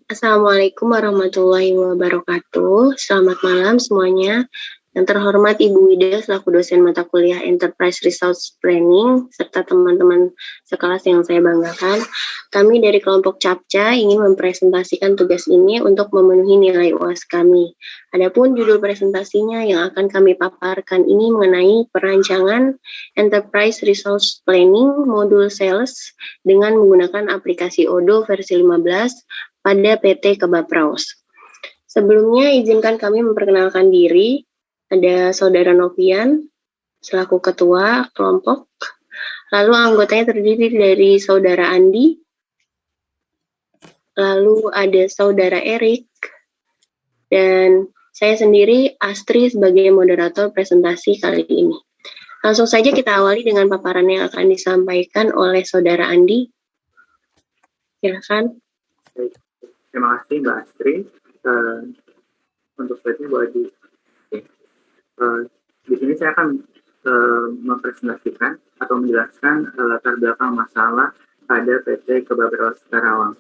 Assalamualaikum warahmatullahi wabarakatuh. Selamat malam semuanya. Yang terhormat Ibu Wida selaku dosen mata kuliah Enterprise Resource Planning serta teman-teman sekelas yang saya banggakan. Kami dari kelompok CAPCA ingin mempresentasikan tugas ini untuk memenuhi nilai UAS kami. Adapun judul presentasinya yang akan kami paparkan ini mengenai perancangan Enterprise Resource Planning modul sales dengan menggunakan aplikasi Odoo versi 15 pada PT Kebapraus. Sebelumnya izinkan kami memperkenalkan diri. Ada Saudara Novian selaku ketua kelompok. Lalu anggotanya terdiri dari Saudara Andi. Lalu ada Saudara Erik. Dan saya sendiri Astri sebagai moderator presentasi kali ini. Langsung saja kita awali dengan paparan yang akan disampaikan oleh Saudara Andi. Silakan. Terima kasih Mbak Astri. Untuk slide-nya boleh di sini saya akan mempresentasikan atau menjelaskan latar belakang masalah pada PT Kebapraus Karawang.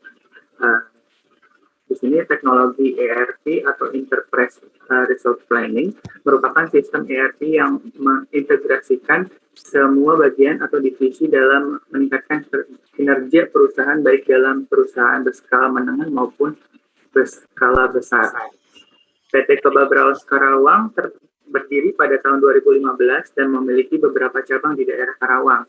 Di sini teknologi ERP atau Enterprise Resource Planning merupakan sistem ERP yang mengintegrasikan semua bagian atau divisi dalam meningkatkan kinerja perusahaan baik dalam perusahaan berskala menengah maupun berskala besar. PT Kebapraus Karawang berdiri pada tahun 2015 dan memiliki beberapa cabang di daerah Karawang.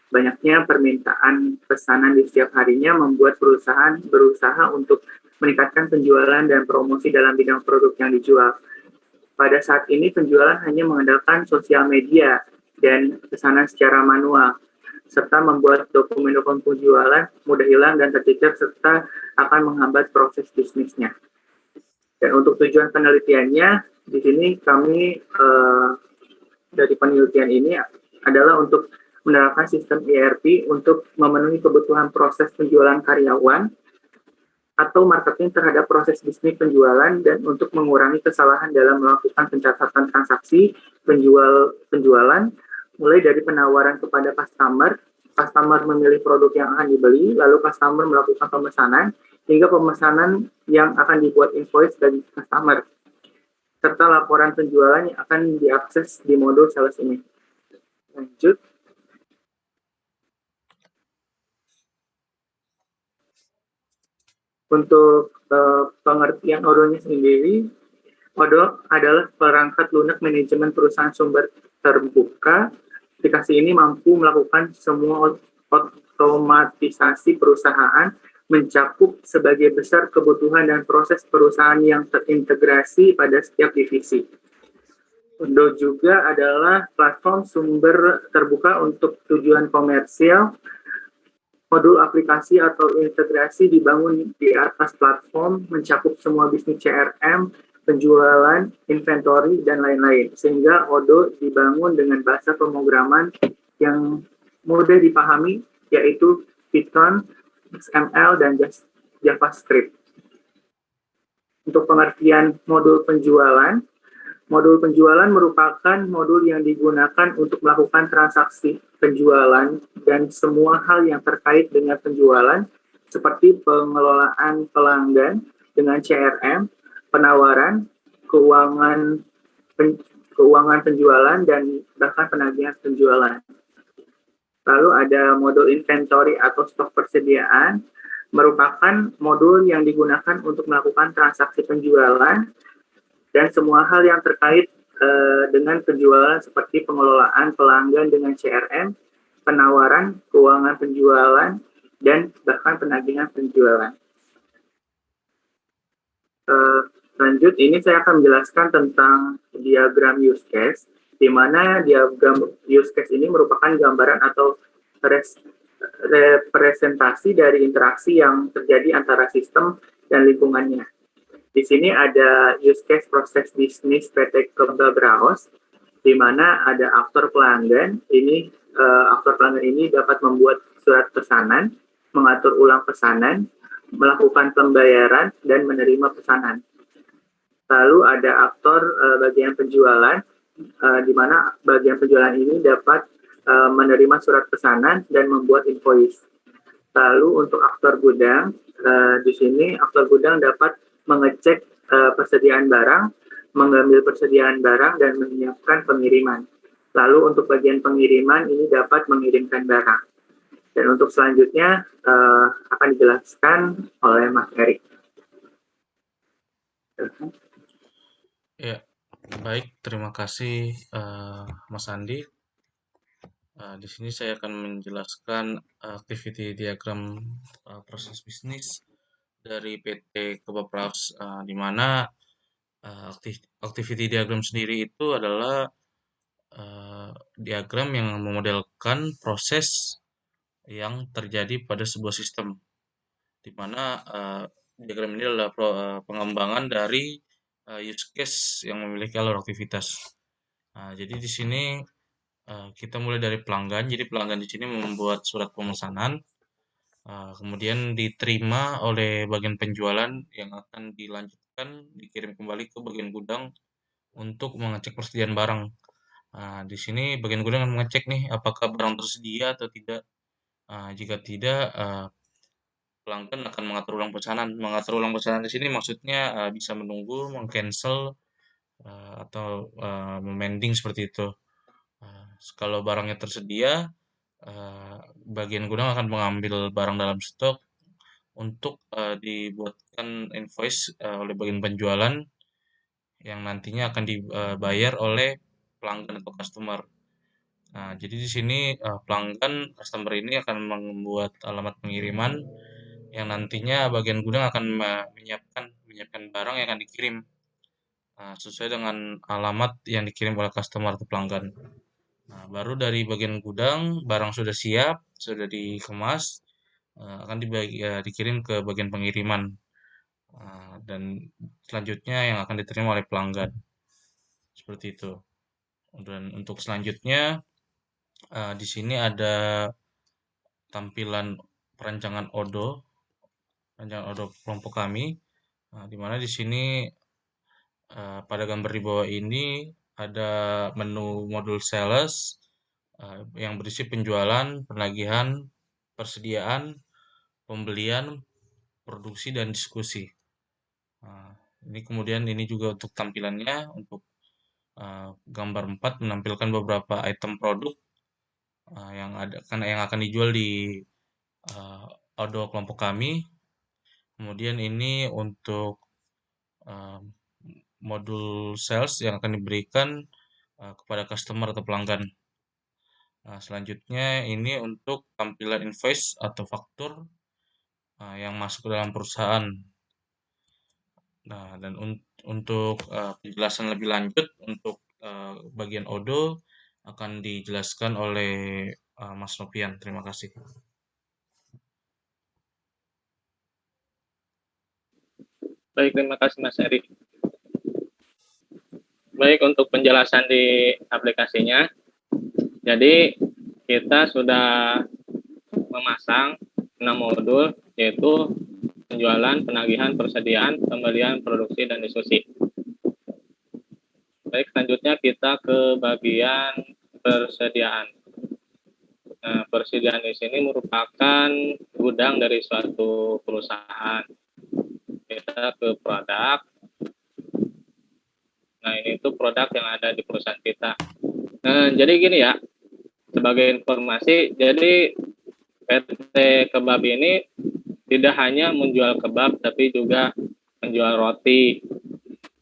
Banyaknya permintaan pesanan di setiap harinya membuat perusahaan berusaha untuk meningkatkan penjualan dan promosi dalam bidang produk yang dijual. Pada saat ini penjualan hanya mengandalkan sosial media dan pesanan secara manual, serta membuat dokumen-dokumen penjualan mudah hilang dan tercecer serta akan menghambat proses bisnisnya. Dan untuk tujuan penelitiannya, di sini kami dari penelitian ini adalah untuk menerapkan sistem ERP untuk memenuhi kebutuhan proses penjualan karyawan atau marketing terhadap proses bisnis penjualan dan untuk mengurangi kesalahan dalam melakukan pencatatan transaksi penjualan, mulai dari penawaran kepada customer memilih produk yang akan dibeli, lalu customer melakukan pemesanan, hingga pemesanan yang akan dibuat invoice bagi customer, serta laporan penjualan yang akan diakses di modul sales ini. Lanjut. Untuk pengertian Odoo-nya sendiri, Odoo adalah perangkat lunak manajemen perusahaan sumber terbuka. Aplikasi ini mampu melakukan semua otomatisasi perusahaan, mencakup sebagai besar kebutuhan dan proses perusahaan yang terintegrasi pada setiap divisi. Odoo juga adalah platform sumber terbuka untuk tujuan komersial. Modul aplikasi atau integrasi dibangun di atas platform, mencakup semua bisnis CRM, penjualan, inventory, dan lain-lain. Sehingga Odoo dibangun dengan bahasa pemrograman yang mudah dipahami, yaitu Python, XML, dan JavaScript. Untuk pengertian modul penjualan merupakan modul yang digunakan untuk melakukan transaksi penjualan dan semua hal yang terkait dengan penjualan, seperti pengelolaan pelanggan dengan CRM, penawaran, keuangan penjualan, dan bahkan penagihan penjualan. Lalu ada modul inventory atau stok persediaan, merupakan modul yang digunakan untuk melakukan transaksi penjualan dan semua hal yang terkait dengan penjualan seperti pengelolaan pelanggan dengan CRM, penawaran, keuangan penjualan, dan bahkan penagihan penjualan. Lanjut, ini saya akan menjelaskan tentang diagram use case, di mana diagram use case ini merupakan gambaran atau representasi dari interaksi yang terjadi antara sistem dan lingkungannya. Di sini ada use case proses bisnis PT Kebapraus, di mana ada aktor pelanggan. Aktor pelanggan ini dapat membuat surat pesanan, mengatur ulang pesanan, melakukan pembayaran, dan menerima pesanan. Lalu ada aktor bagian penjualan, di mana bagian penjualan ini dapat menerima surat pesanan dan membuat invoice. Lalu untuk aktor gudang, di sini aktor gudang dapat mengecek persediaan barang, mengambil persediaan barang, dan menyiapkan pengiriman. Lalu untuk bagian pengiriman ini dapat mengirimkan barang. Dan untuk selanjutnya akan dijelaskan oleh Mas Erik. Ya, baik. Terima kasih Mas Andi. Di sini saya akan menjelaskan activity diagram proses bisnis dari PT Kebapras, di mana activity diagram sendiri itu adalah diagram yang memodelkan proses yang terjadi pada sebuah sistem, di mana diagram ini adalah pengembangan dari use case yang memiliki alur aktivitas. Nah, jadi di sini kita mulai dari pelanggan. Jadi pelanggan di sini membuat surat pemesanan, kemudian diterima oleh bagian penjualan yang akan dilanjutkan dikirim kembali ke bagian gudang untuk mengecek persediaan barang. Nah, di sini bagian gudang akan mengecek nih apakah barang tersedia atau tidak. Jika tidak, pelanggan akan mengatur ulang pesanan. Mengatur ulang pesanan di sini maksudnya bisa menunggu, mengcancel, atau memending seperti itu. Kalau barangnya tersedia, bagian gudang akan mengambil barang dalam stok untuk dibuatkan invoice oleh bagian penjualan yang nantinya akan dibayar oleh pelanggan atau customer. Nah, jadi di sini pelanggan customer ini akan membuat alamat pengiriman yang nantinya bagian gudang akan menyiapkan barang yang akan dikirim sesuai dengan alamat yang dikirim oleh customer atau pelanggan. Nah, baru dari bagian gudang barang sudah siap, sudah dikemas, akan dikirim ke bagian pengiriman dan selanjutnya yang akan diterima oleh pelanggan. Seperti itu. Dan untuk selanjutnya di sini ada tampilan perancangan kelompok kami, di mana di sini pada gambar di bawah ini ada menu modul sales yang berisi penjualan, penagihan, persediaan, pembelian, produksi, dan diskusi. Ini kemudian ini juga untuk tampilannya, untuk gambar 4 menampilkan beberapa item produk yang akan dijual di Odo kelompok kami. Kemudian ini untuk modul sales yang akan diberikan kepada customer atau pelanggan. Nah, selanjutnya ini untuk tampilan invoice atau faktur yang masuk ke dalam perusahaan. Nah, dan untuk penjelasan lebih lanjut untuk bagian Odo akan dijelaskan oleh Mas Nopian. Terima kasih. Baik, terima kasih Mas Eri. Baik, untuk penjelasan di aplikasinya, jadi kita sudah memasang 6 modul, yaitu penjualan, penagihan, persediaan, pembelian, produksi, dan diskusi. Baik, selanjutnya kita ke bagian persediaan. Nah, persediaan di sini merupakan gudang dari suatu perusahaan. Kita ke produk. Nah, ini tuh produk yang ada di perusahaan kita. Nah, jadi gini ya, sebagai informasi, jadi PT Kebab ini tidak hanya menjual kebab, tapi juga menjual roti.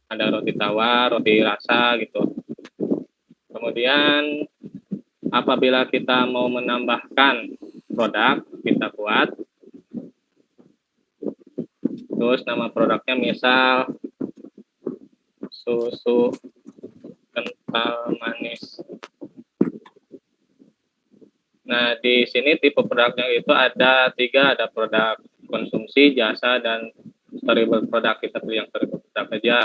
Ada roti tawar, roti rasa gitu. Kemudian apabila kita mau menambahkan produk, kita buat. Terus nama produknya misal susu kental manis. Nah, di sini tipe produknya itu ada 3, ada produk konsumsi, jasa, dan storable produk. Kita pilih yang storable produk aja.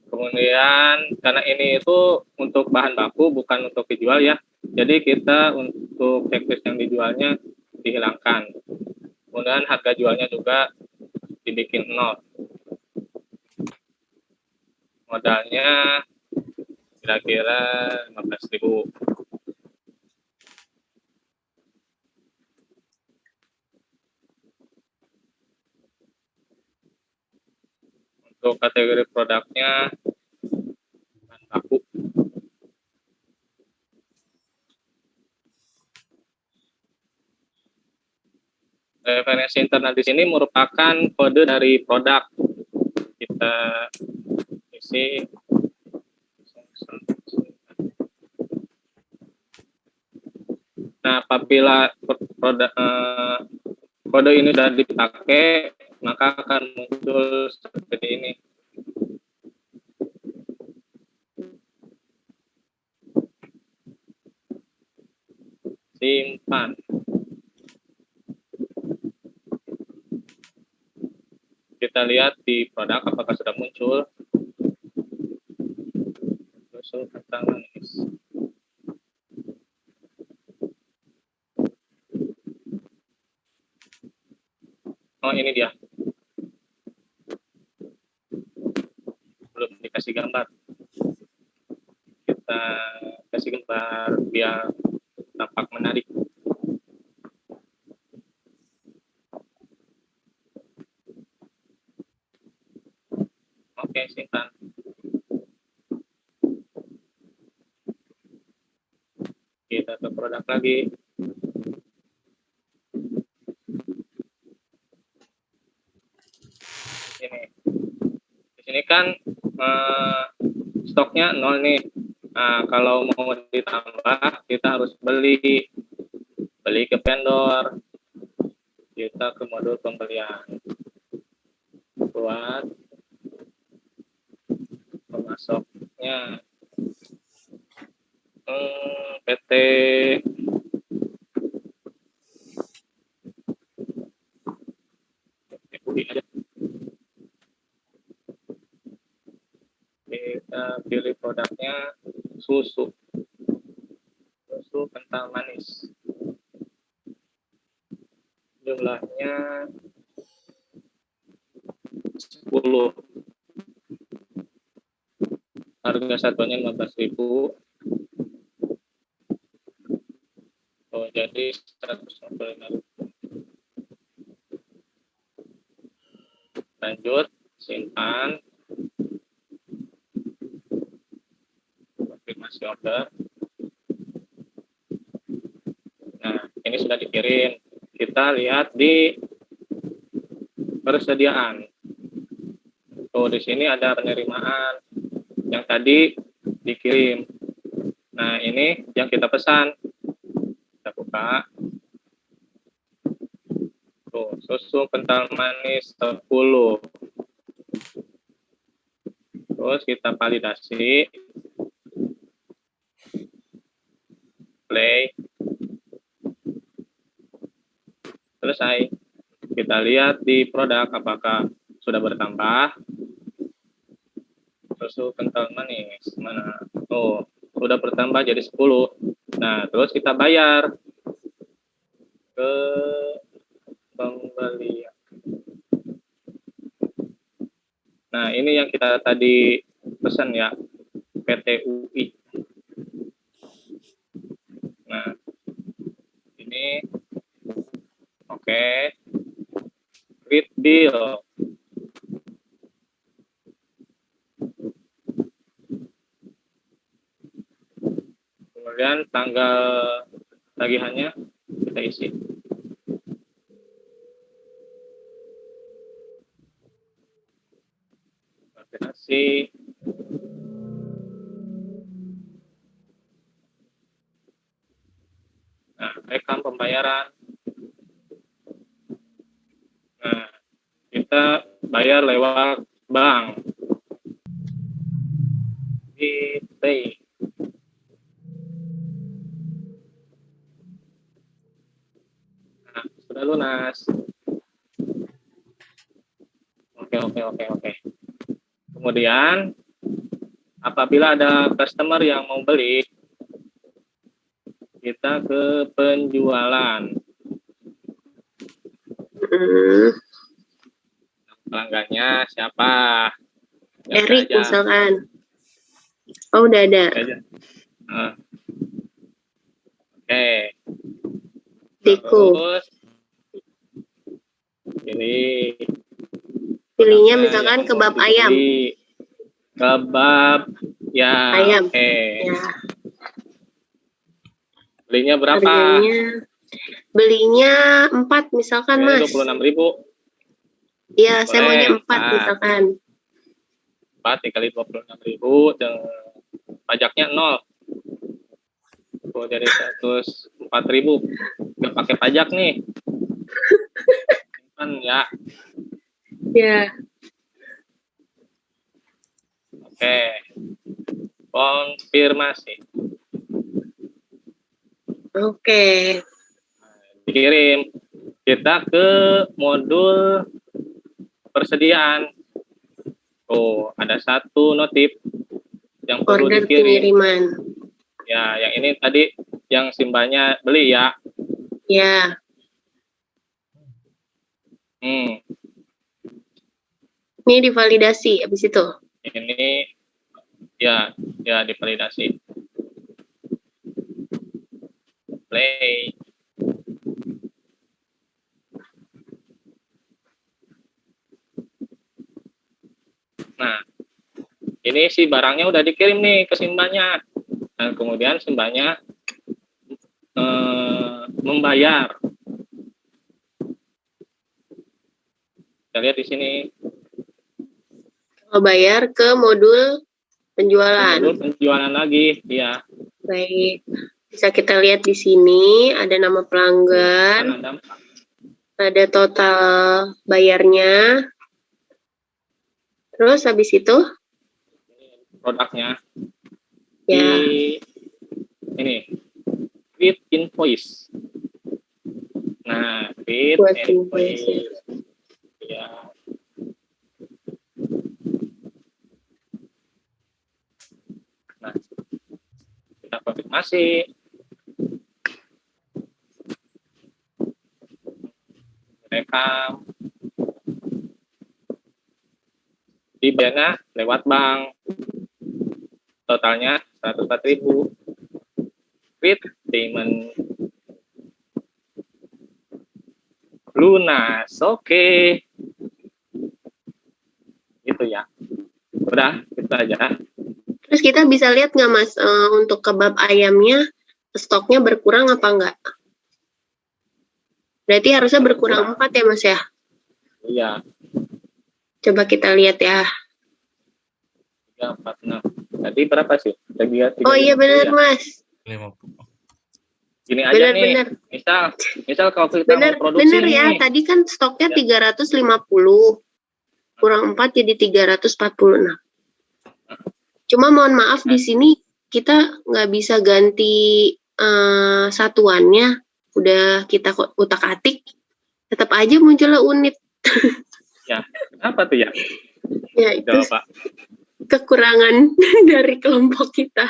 Kemudian karena ini itu untuk bahan baku bukan untuk dijual ya, jadi kita untuk checklist yang dijualnya dihilangkan. Kemudian harga jualnya juga dibikin 0. Modalnya kira-kira 15.000. Untuk kategori produknya bahan baku. Referensi internal di sini merupakan kode dari produk. Kita isi. Nah, apabila produk kode ini sudah dipakai, maka akan muncul seperti ini. Simpan. Kita lihat di produk apakah sudah muncul. Susu kental manis. Oh, ini dia. Belum dikasih gambar. Kita kasih gambar biar tampak menarik. Oke, simpan. Kita ke produk lagi. Ini. Di sini kan stoknya 0 nih. Nah, kalau mau ditambah, kita harus beli ke vendor. Kita ke modul pembelian. Buat pemasoknya. PT UI aja. Kita pilih produknya susu kental manis. Jumlahnya 10. Harga satuannya 15.000. Oh, jadi 155.000. Lanjut, simpan. Konfirmasi order. Nah, ini sudah dikirim. Kita lihat di persediaan. Oh, di sini ada penerimaan yang tadi dikirim. Nah, ini yang kita pesan. Kita buka. Tuh, susu kental manis 10. Terus kita validasi. Play. Selesai. Kita lihat di produk apakah sudah bertambah. Susu kental manis. Mana? Oh, sudah bertambah jadi 10. Nah, terus kita bayar ke pembelian. Nah, ini yang kita tadi pesan ya, PT UI. Nah, ini oke. Read bill. Kemudian tanggal tagihannya kita isi. Validasi. Nah, rekam pembayaran. Nah, kita bayar lewat bank. Pay. Nah, sudah lunas. Oke. Kemudian, apabila ada customer yang mau beli, kita ke penjualan. Pelanggannya siapa? Erik misalkan. Oh, udah ada. Oke. Deko. Terus ini Pilihnya Produknya misalkan yang kebab mau ayam. dibeli. Kebab ya, Ayam. oke. Ya, Belinya berapa? belinya 4 misalkan, Belinya Mas. 26.000. Iya, saya Boleh, maunya 4 4. misalkan. 4 dikali 26.000 dan pajaknya 0. Oh, jadi 104.000. Nggak pakai pajak nih. Kan ya. Ya, Oke. Konfirmasi. oke. Dikirim. Kita ke modul persediaan. Oh, ada satu notif yang perlu Order dikirim. pengiriman. Ya, yang ini tadi yang Simbanya beli ya. Ya, ini divalidasi habis itu. Ini ya divalidasi. Play. Nah, ini si barangnya udah dikirim nih ke Simbanya. Dan kemudian Simbanya membayar. Kita lihat di sini. Kalau bayar ke modul penjualan. Modul penjualan lagi, ya. Baik. Bisa kita lihat di sini ada nama pelanggan, Ada ada total bayarnya. Terus habis itu produknya. ya, Ini create invoice. Nah, create buat invoice. invoice. Ya. Nah, kita konfirmasi. Rekam. Dibayarnya lewat bank. Totalnya 104.000. With payment lunas. Oke. Gitu ya. Udah, gitu aja. Terus kita bisa lihat nggak, Mas, untuk kebab ayamnya stoknya berkurang apa enggak? Berarti harusnya berkurang 4 ya, Mas ya? Iya. Coba kita lihat ya. 3, 4, 6. Tadi berapa sih? Oh iya benar, Mas. 50. Gini aja nih. Benar. Misal kalau kita mau produksi bener ya. nih. Tadi kan stoknya 350. Kurang 4 jadi 346. Cuma mohon maaf di sini kita nggak bisa ganti satuannya. Udah kita utak-atik. Tetap aja munculnya unit. Ya, apa tuh ya? Ya, itu Coba. kekurangan dari kelompok kita.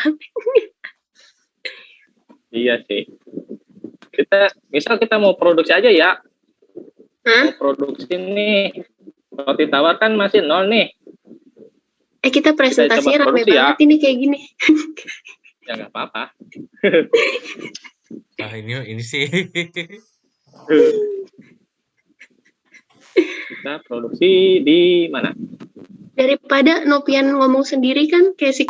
Iya sih. Misal kita mau produksi aja ya. Mau produksi nih. Roti tawar kan masih 0 nih. Kita presentasinya rame banget ini kayak gini. Ya nggak apa-apa. Nah ini sih. Kita produksi di mana? Daripada Nopian ngomong sendiri kan kayak si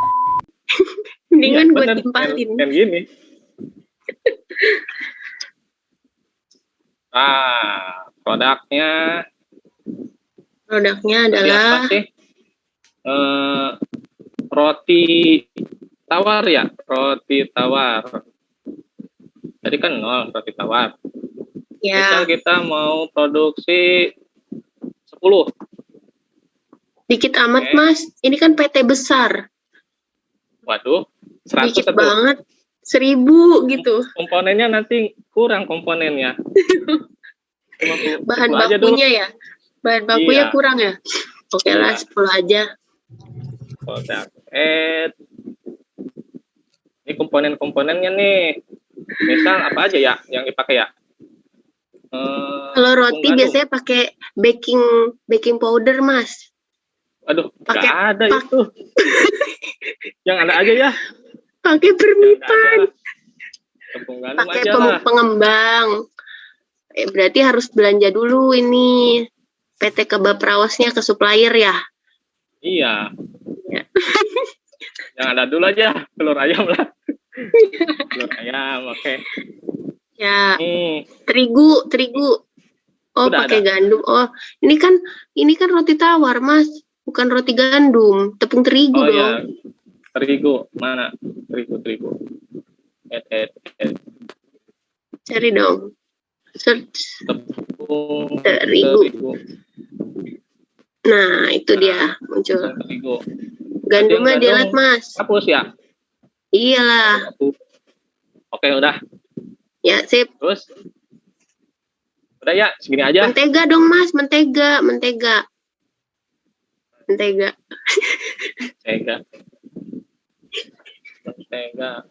mendingan gue timpalin. Kan gini. Produknya adalah apa sih? Roti tawar ya, roti tawar. Tadi kan 0 roti tawar. Ya. Misal kita mau produksi 10. Dikit amat, Mas. Ini kan PT besar. Waduh, 100 dikit banget. 1000 gitu. Komponennya nanti kurang komponennya. Bahan bakunya ya? Bahan bakunya kurang ya? Oke lah, 10 aja. Ini komponen-komponennya nih. Misal apa aja ya yang dipakai ya? Kalau roti biasanya pakai baking powder, Mas. Aduh, nggak ada itu. Yang ada aja ya. Pakai permipan. Pakai pengembang. Berarti harus belanja dulu ini. PT Kebab Rawasnya ke supplier ya? Iya. Ya. Yang ada dulu aja, telur ayam lah. Telur ayam, oke. Ya, terigu. Oh, Udah pakai ada. gandum. Oh, ini kan roti tawar, Mas. Bukan roti gandum, tepung terigu Oh dong. ya, terigu. Mana? Terigu. Cari dong. Search Tepung terigu. Nah, itu dia muncul. Terigu. Gandumnya dilihat, Mas. Hapus ya? Iyalah. Oke, udah. Ya, sip. Terus? Udah ya, segini aja. Mentega dong, Mas. Mentega.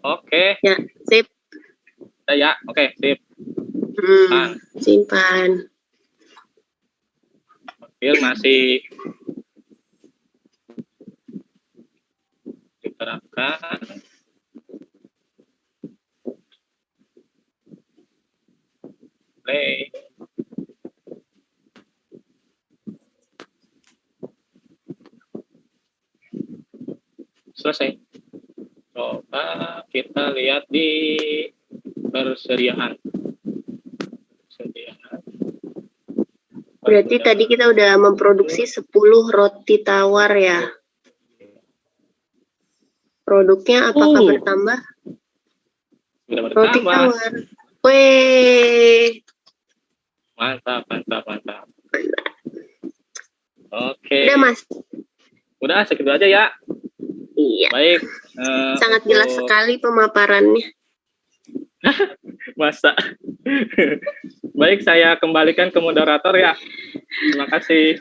Oke. Ya, sip. Udah ya, oke, sip. Simpan. File masih diterapkan. Play. Selesai. Coba kita lihat di persediaan. Berarti tadi kita udah memproduksi 10 roti tawar ya. Produknya apakah bertambah? Sudah bertambah. Roti tawar. Weh. Mantap. Oke. Udah, Mas. Udah, segitu aja ya. Iya. Baik. Sangat jelas sekali pemaparannya. Masa. Baik, saya kembalikan ke moderator ya. Terima kasih.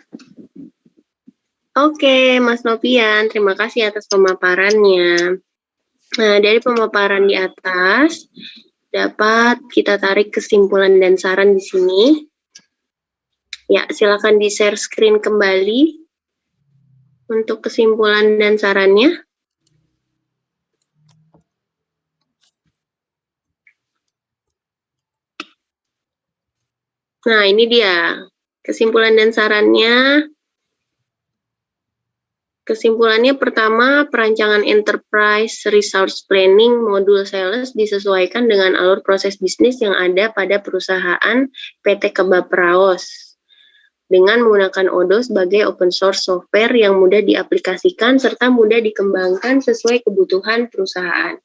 Oke, Mas Novian, terima kasih atas pemaparannya. Nah, dari pemaparan di atas, dapat kita tarik kesimpulan dan saran di sini. Ya, silakan di-share screen kembali untuk kesimpulan dan sarannya. Nah, ini dia kesimpulan dan sarannya. Kesimpulannya pertama, perancangan Enterprise Resource Planning modul sales disesuaikan dengan alur proses bisnis yang ada pada perusahaan PT Kebab Raos dengan menggunakan Odoo sebagai open source software yang mudah diaplikasikan serta mudah dikembangkan sesuai kebutuhan perusahaan.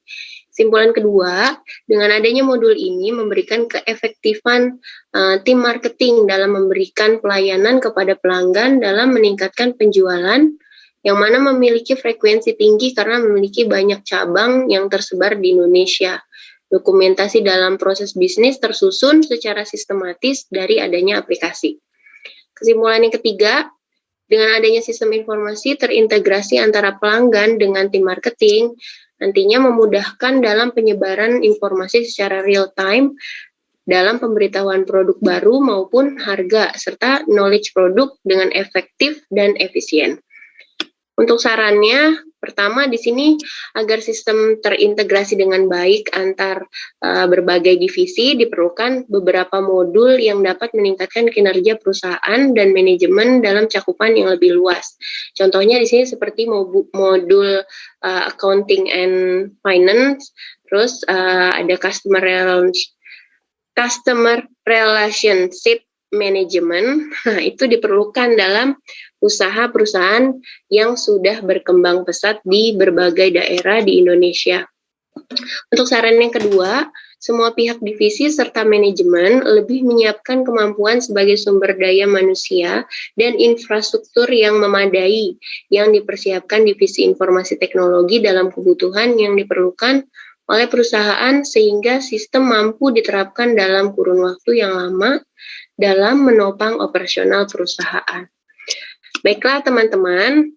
Kesimpulan kedua, dengan adanya modul ini memberikan keefektifan tim marketing dalam memberikan pelayanan kepada pelanggan dalam meningkatkan penjualan yang mana memiliki frekuensi tinggi karena memiliki banyak cabang yang tersebar di Indonesia. Dokumentasi dalam proses bisnis tersusun secara sistematis dari adanya aplikasi. Kesimpulan yang ketiga, dengan adanya sistem informasi terintegrasi antara pelanggan dengan tim marketing, nantinya memudahkan dalam penyebaran informasi secara real time dalam pemberitahuan produk baru maupun harga, serta knowledge produk dengan efektif dan efisien. Untuk sarannya, pertama di sini agar sistem terintegrasi dengan baik antar berbagai divisi diperlukan beberapa modul yang dapat meningkatkan kinerja perusahaan dan manajemen dalam cakupan yang lebih luas. Contohnya di sini seperti modul accounting and finance, terus ada customer relationship management. Nah, itu diperlukan dalam usaha perusahaan yang sudah berkembang pesat di berbagai daerah di Indonesia. Untuk saran yang kedua, semua pihak divisi serta manajemen lebih menyiapkan kemampuan sebagai sumber daya manusia dan infrastruktur yang memadai yang dipersiapkan divisi informasi teknologi dalam kebutuhan yang diperlukan oleh perusahaan sehingga sistem mampu diterapkan dalam kurun waktu yang lama dalam menopang operasional perusahaan. Baiklah teman-teman,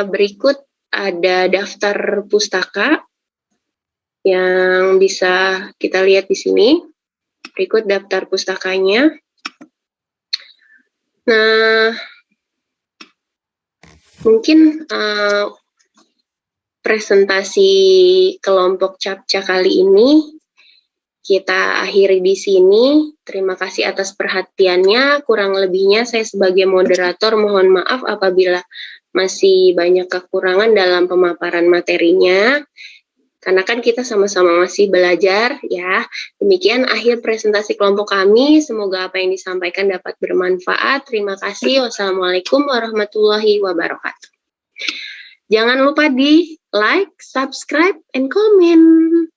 berikut ada daftar pustaka yang bisa kita lihat di sini. Berikut daftar pustakanya. Nah, mungkin presentasi kelompok CAPTCA kali ini kita akhiri di sini. Terima kasih atas perhatiannya. Kurang lebihnya saya sebagai moderator mohon maaf apabila masih banyak kekurangan dalam pemaparan materinya. Karena kan kita sama-sama masih belajar ya. Demikian akhir presentasi kelompok kami. Semoga apa yang disampaikan dapat bermanfaat. Terima kasih. Wassalamualaikum warahmatullahi wabarakatuh. Jangan lupa di like, subscribe, and comment.